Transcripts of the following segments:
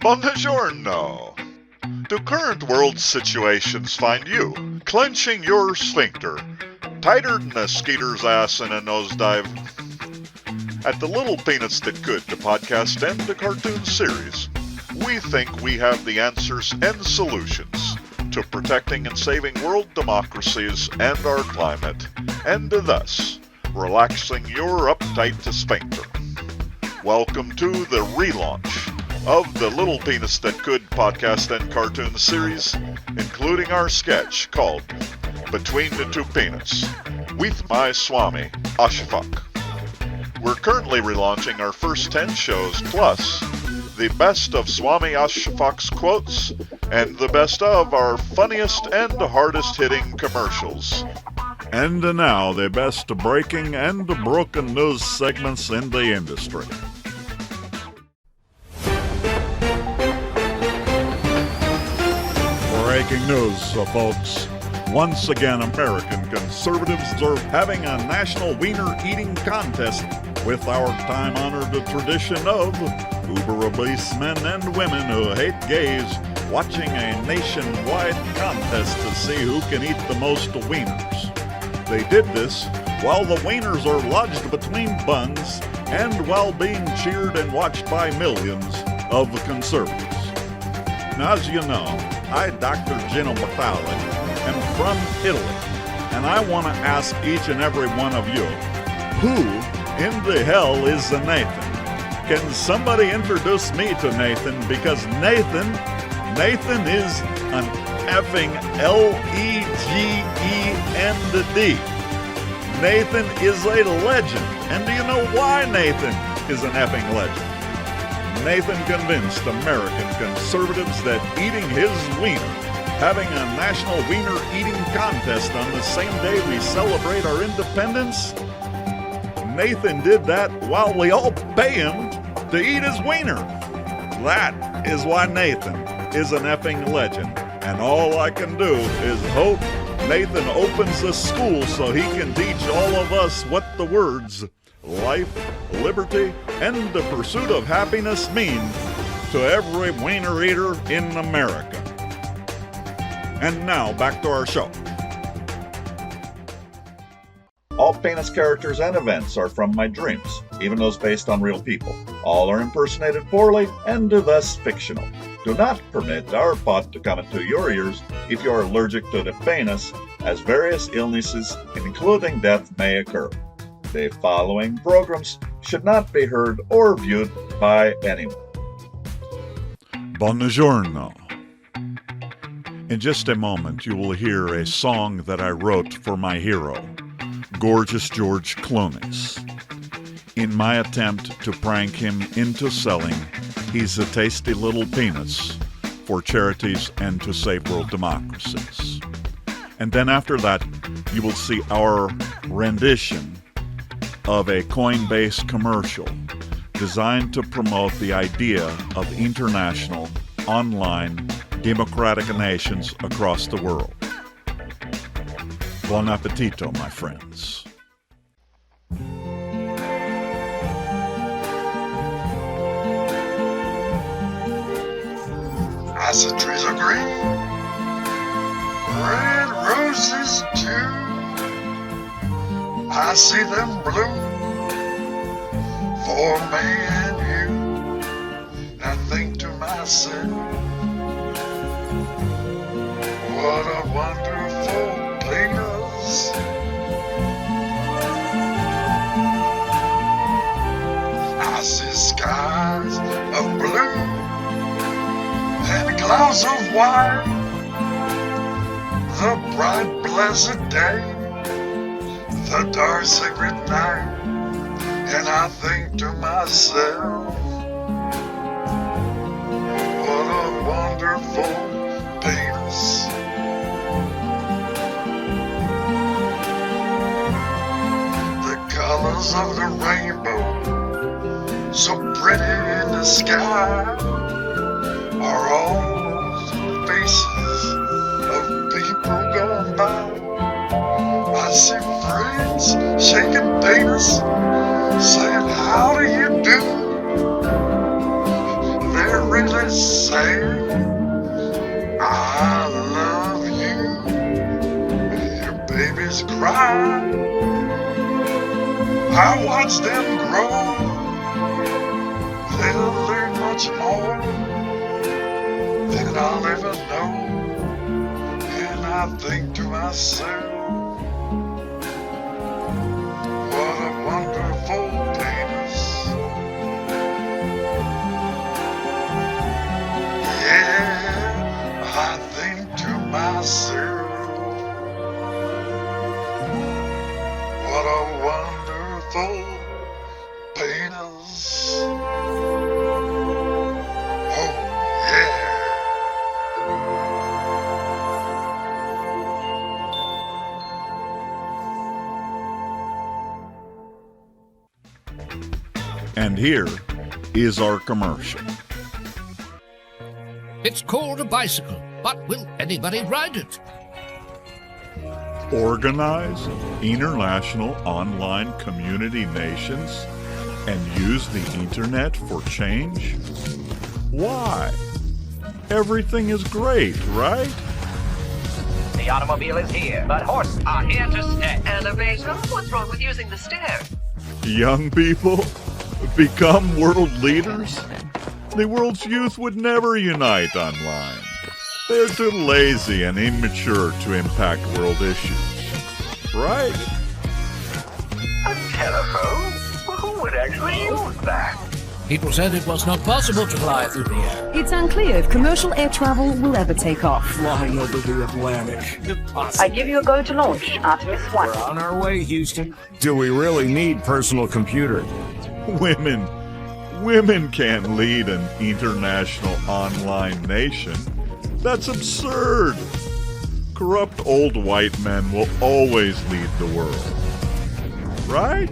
Buongiorno. Do current world situations find you clenching your sphincter tighter than a skeeter's ass in a nosedive? At the Little Peanuts That Could, the podcast and the cartoon series, we think we have the answers and solutions to protecting and saving world democracies and our climate, and thus relaxing your uptight sphincter. Welcome to the relaunch of the Little Peanuts That Could podcast and cartoon series, including our sketch called Between the Two Peanuts, with my Swami, Ashfaq. We're currently relaunching our first 10 shows, plus the best of Swami Ashfaq's quotes, and the best of our funniest and hardest-hitting commercials. And now, the best breaking and broken news segments in the industry. Breaking news, folks. Once again, American conservatives are having a national wiener eating contest with our time-honored tradition of uber-obese men and women who hate gays watching a nationwide contest to see who can eat the most wieners. They did this while the wieners are lodged between buns and while being cheered and watched by millions of conservatives. Now, as you know, I, Dr. Gino Batali, am from Italy, and I want to ask each and every one of you, who in the hell is Nathan? Can somebody introduce me to Nathan? Because Nathan is an effing L-E-G-E-N-D. Nathan is a legend. And do you know why Nathan is an effing legend? Nathan convinced American conservatives that eating his wiener, having a national wiener eating contest on the same day we celebrate our independence, Nathan did that while we all pay him to eat his wiener. That is why Nathan is an effing legend. And all I can do is hope Nathan opens a school so he can teach all of us what the words life, liberty, and the pursuit of happiness mean to every wiener eater in America. And now, back to our show. All Peanuts characters and events are from my dreams, even those based on real people. All are impersonated poorly and are thus fictional. Do not permit our pod to come into your ears if you are allergic to the penis, as various illnesses, including death, may occur. The following programs should not be heard or viewed by anyone. Buongiorno. In just a moment, you will hear a song that I wrote for my hero, Gorgeous George Clooney. In my attempt to prank him into selling He's a Tasty Little Peanuts for charities and to save world democracies. And then after that, you will see our rendition of a Coinbase commercial designed to promote the idea of international, online, democratic nations across the world. Buon appetito, my friends. As the trees are green, red roses too, I see them bloom for me and you. I think to myself, what a wonderful place. I see skies of blue and clouds of white, the bright blessed day, the dark sacred night, and I think to myself, what a wonderful penis. The colors of the rainbow, so pretty in the sky, are all faces of people gone by. I see friends shaking penis, saying, how do you do? They're really say I love you. Your babies cry. I watch them grow. They'll learn much more than I'll ever know. And I think to myself, what a wonderful penis. Yeah, I think to myself, what a wonderful penis. Oh, yeah. And here is our commercial. It's called a bicycle, but will anybody ride it? Organize international online community nations and use the internet for change? Why? Everything is great, right? The automobile is here, but horses are here to stay. Elevator? What's wrong with using the stairs? Young people become world leaders? The world's youth would never unite online. They're too lazy and immature to impact world issues. Right? A telephone? Well, who would actually use that? People said it was not possible to fly through the air. It's unclear if commercial air travel will ever take off. Flying over the Atlantic. I give you a go to launch, Artemis 1. We're on our way, Houston. Do we really need personal computer? Women can't lead an international online nation. That's absurd. Corrupt old white men will always lead the world. Right?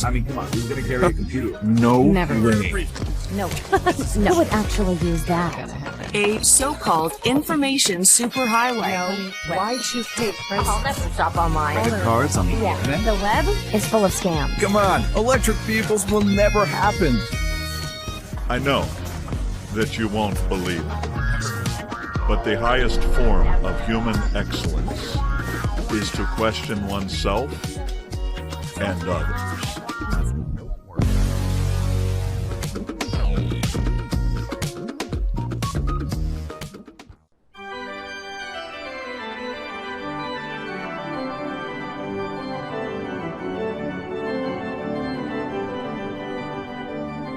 I mean, come on, who's gonna carry a computer? No Never. way. No. Who would actually use that? A so-called information superhighway. Why'd you take I'll never shop online. Credit cards on the Yeah, internet? the web is full of scams. Come on, electric vehicles will never happen. I know that you won't believe it, but the highest form of human excellence is to question oneself and others.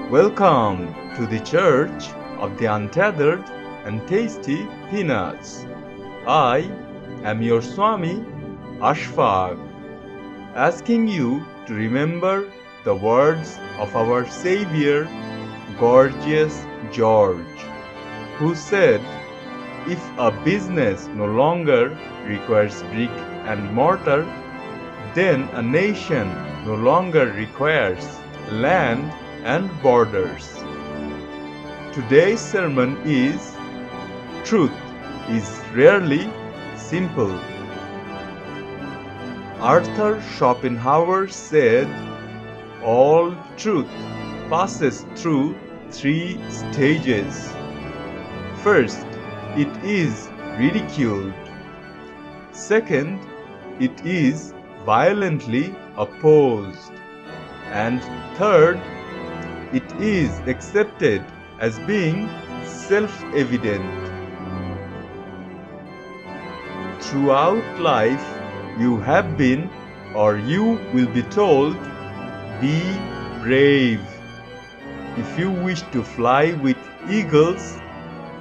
Welcome to the Church of the Untethered and Tasty Peanuts. I am your Swami, Ashfaq, asking you to remember the words of our Savior, Gorgeous George, who said, "If a business no longer requires brick and mortar, then a nation no longer requires land and borders." Today's sermon is Truth is Rarely Simple. Arthur Schopenhauer said, "All truth passes through three stages. First, it is ridiculed. Second, it is violently opposed. And third, it is accepted as being self-evident." Throughout life, you have been or you will be told, "Be brave." If you wish to fly with eagles,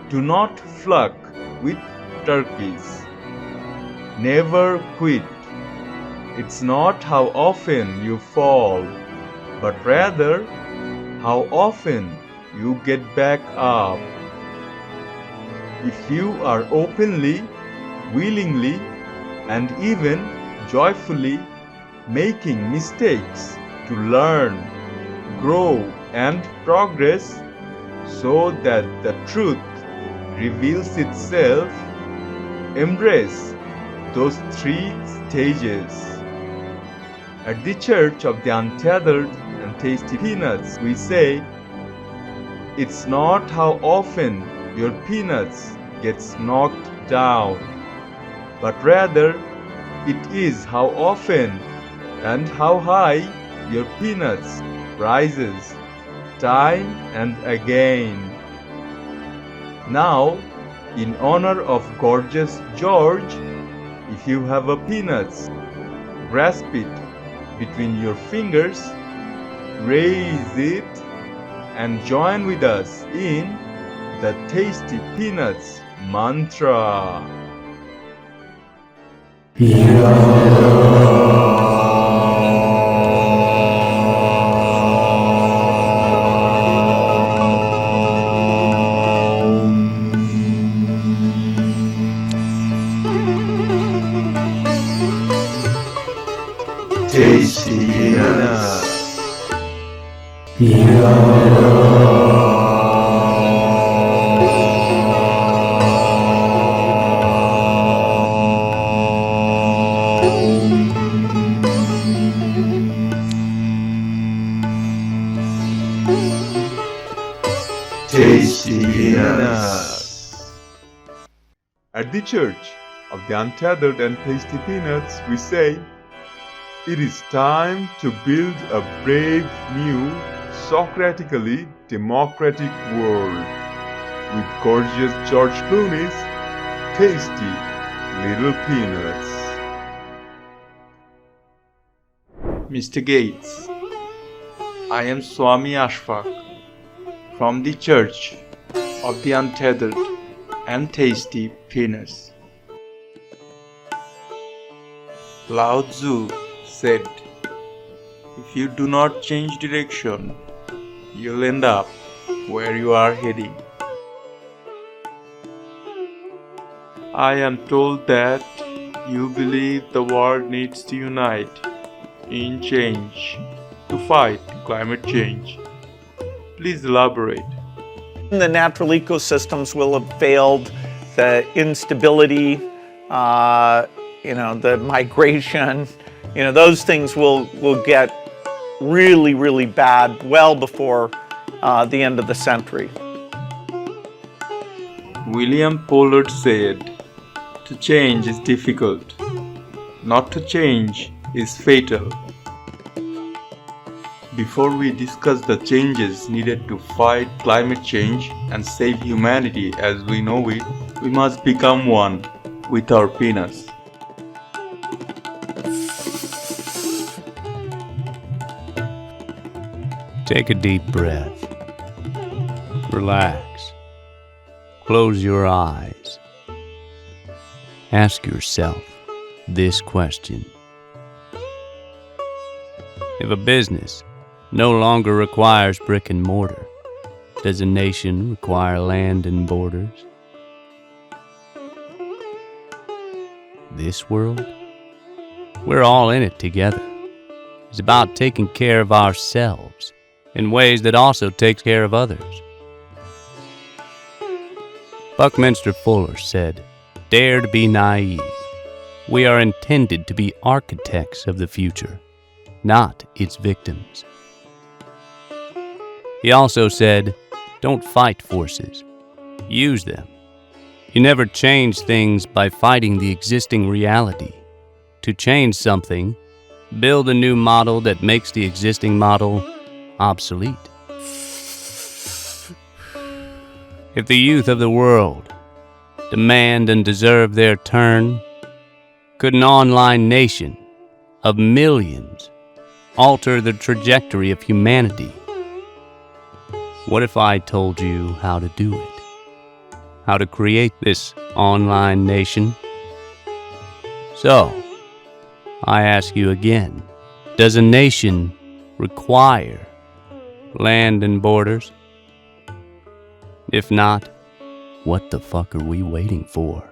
do not flock with turkeys. Never quit. It's not how often you fall, but rather how often you get back up. If you are openly, willingly, and even joyfully making mistakes to learn, grow, and progress so that the truth reveals itself, embrace those three stages. At the Church of the Untethered and Tasty Peanuts, we say, It's not how often your peanuts gets knocked down, but rather it is how often and how high your peanuts rises time and again. Now, in honor of gorgeous George, if you have a peanuts, grasp it between your fingers, raise it, and join with us in the Tasty Peanuts mantra. Tasty Peanuts. Tasty Peanuts. At the Church of the Untethered and Tasty Peanuts, we say, it is time to build a brave new, Socratically democratic world with gorgeous George Clooney's tasty little peanuts. Mr. Gates, I am Swami Ashfaq from the Church of the Untethered and Tasty Peanuts. Lao Tzu said, if you do not change direction, you'll end up where you are heading. I am told that you believe the world needs to unite in change to fight climate change. Please elaborate. The natural ecosystems will have failed, the instability, the migration, those things will get really, really bad well before the end of the century. William Pollard said, to change is difficult. Not to change is fatal. Before we discuss the changes needed to fight climate change and save humanity as we know it, we must become one with our peanuts. Take a deep breath. Relax. Close your eyes. Ask yourself this question. If a business no longer requires brick and mortar, does a nation require land and borders? This world, we're all in it together. It's about taking care of ourselves in ways that also takes care of others. Buckminster Fuller said, "Dare to be naive. We are intended to be architects of the future, not its victims." He also said, "Don't fight forces. Use them. You never change things by fighting the existing reality. To change something, build a new model that makes the existing model obsolete." If the youth of the world demand and deserve their turn, could an online nation of millions alter the trajectory of humanity? What if I told you how to do it? How to create this online nation? So, I ask you again, does a nation require land and borders? If not, what the fuck are we waiting for?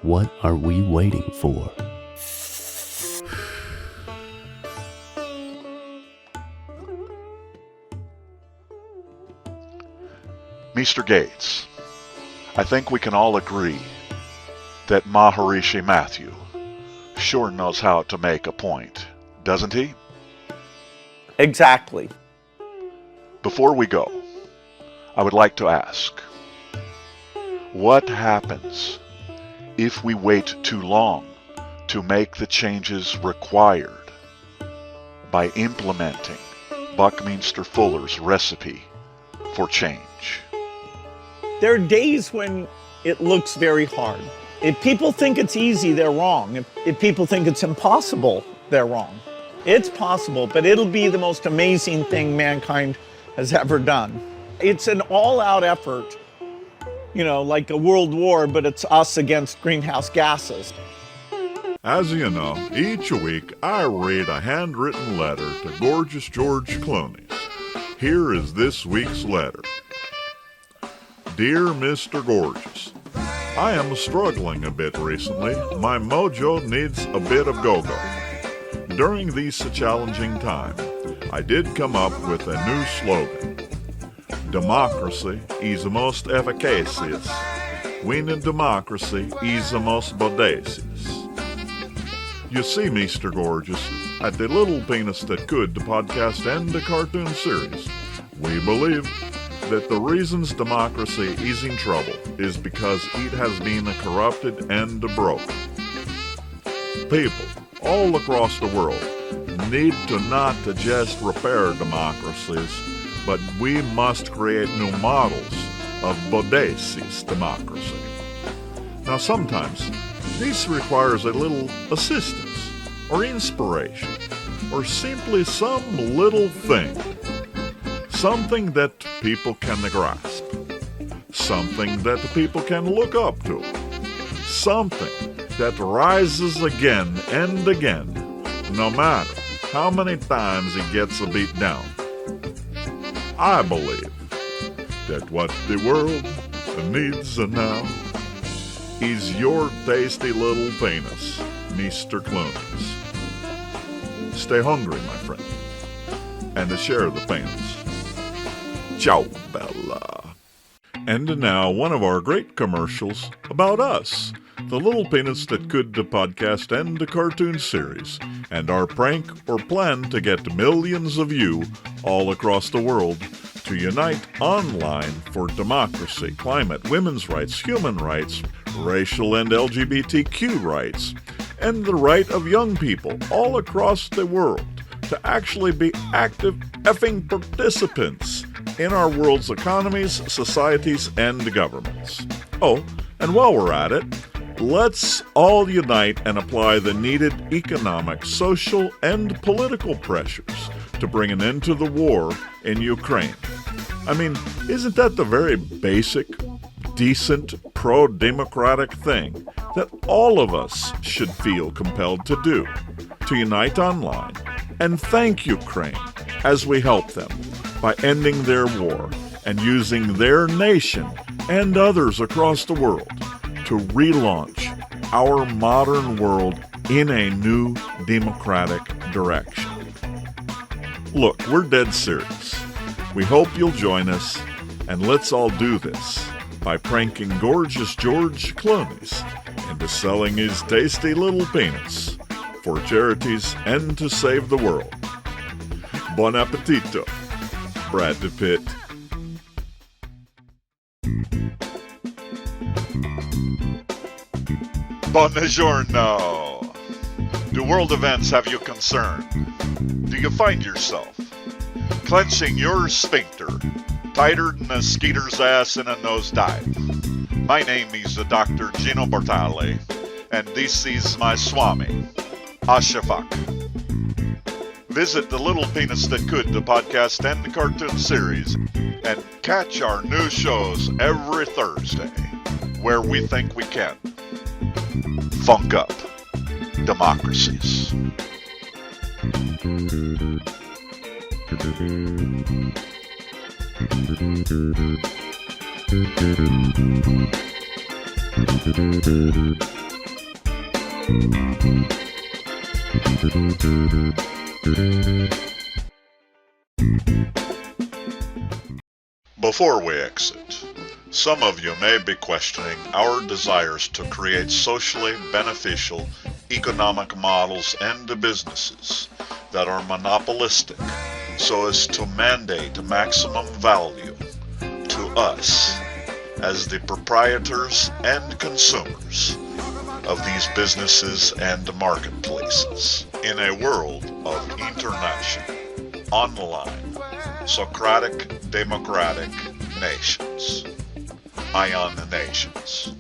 What are we waiting for? Mr. Gates, I think we can all agree that Maharishi Matthew sure knows how to make a point, doesn't he? Exactly. Before we go, I would like to ask, what happens if we wait too long to make the changes required by implementing Buckminster Fuller's recipe for change? There are days when it looks very hard. If people think it's easy, they're wrong. If people think it's impossible, they're wrong. It's possible, but it'll be the most amazing thing mankind has ever done. It's an all-out effort, like a world war, but it's us against greenhouse gases. As you know, each week I read a handwritten letter to Gorgeous George Clooney. Here is this week's letter. Dear Mr. Gorgeous, I am struggling a bit recently. My mojo needs a bit of go-go. During these challenging times, I did come up with a new slogan. Democracy is the most efficacious. Winning democracy is the most bodacious. You see, Mr. Gorgeous, at the Little Penis That Could, the podcast and the cartoon series, we believe that the reasons democracy is in trouble is because it has been corrupted and broken. People all across the world need to not just repair democracies, but we must create new models of bodacious democracy. Now sometimes this requires a little assistance or inspiration or simply some little thing. Something that people can grasp. Something that people can look up to. Something that rises again and again, no matter how many times it gets beat down. I believe that what the world needs now is your tasty little penis, Mr. Clooney's. Stay hungry, my friend, and share the penis. Ciao, Bella. And now one of our great commercials about us, the Little Penis That Could, the podcast and the cartoon series, and our prank or plan to get millions of you all across the world to unite online for democracy, climate, women's rights, human rights, racial and LGBTQ rights, and the right of young people all across the world to actually be active effing participants in our world's economies, societies, and governments. Oh, and while we're at it, let's all unite and apply the needed economic, social, and political pressures to bring an end to the war in Ukraine. I mean, isn't that the very basic, decent, pro-democratic thing that all of us should feel compelled to do? To unite online and thank Ukraine as we help them by ending their war and using their nation and others across the world to relaunch our modern world in a new democratic direction. Look, we're dead serious. We hope you'll join us, and let's all do this by pranking Gorgeous George Clooney's into selling his tasty little penis for charities and to save the world. Bon appetito, Brad Pitt. Buongiorno. Do world events have you concerned? Do you find yourself clenching your sphincter tighter than a skeeter's ass in a nosedive? My name is Dr. Gino Bartale, and this is my Swami, Ashafak. Visit the Little Penis That Could, the podcast and the cartoon series, and catch our new shows every Thursday, where we think we can funk up democracies. Before we exit, some of you may be questioning our desires to create socially beneficial economic models and businesses that are monopolistic so as to mandate maximum value to us as the proprietors and consumers of these businesses and marketplaces in a world of international, online, Socratic, democratic nations, ion nations.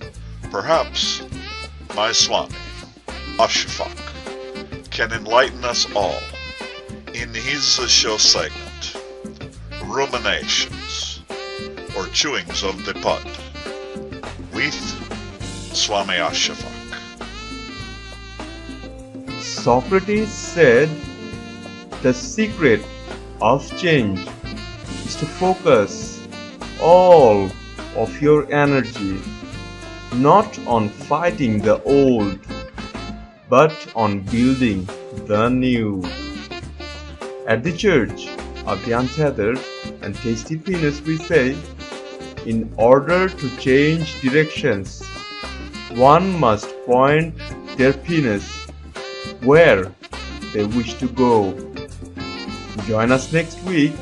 Perhaps my Swami, Ashfaq, can enlighten us all in his show segment, Ruminations, or Chewings of the Pod, with Swami Ashfaq. Socrates said, the secret of change is to focus all of your energy not on fighting the old, but on building the new. At the Church of the Untethered and Tasty Peanuts we say, in order to change directions, one must point their penis where they wish to go. Join us next week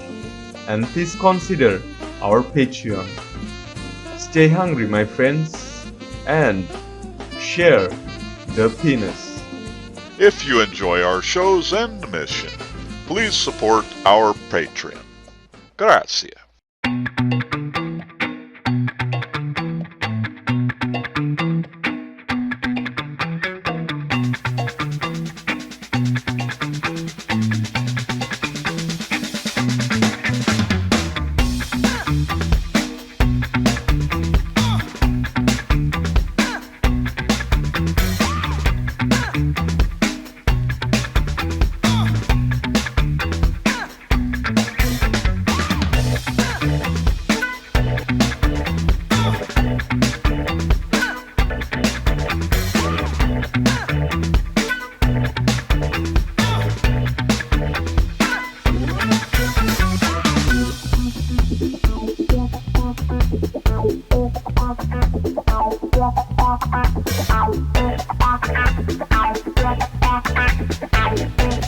and please consider our Patreon. Stay hungry, my friends, and share the penis. If you enjoy our shows and mission, please support our Patreon. Grazie. Ow.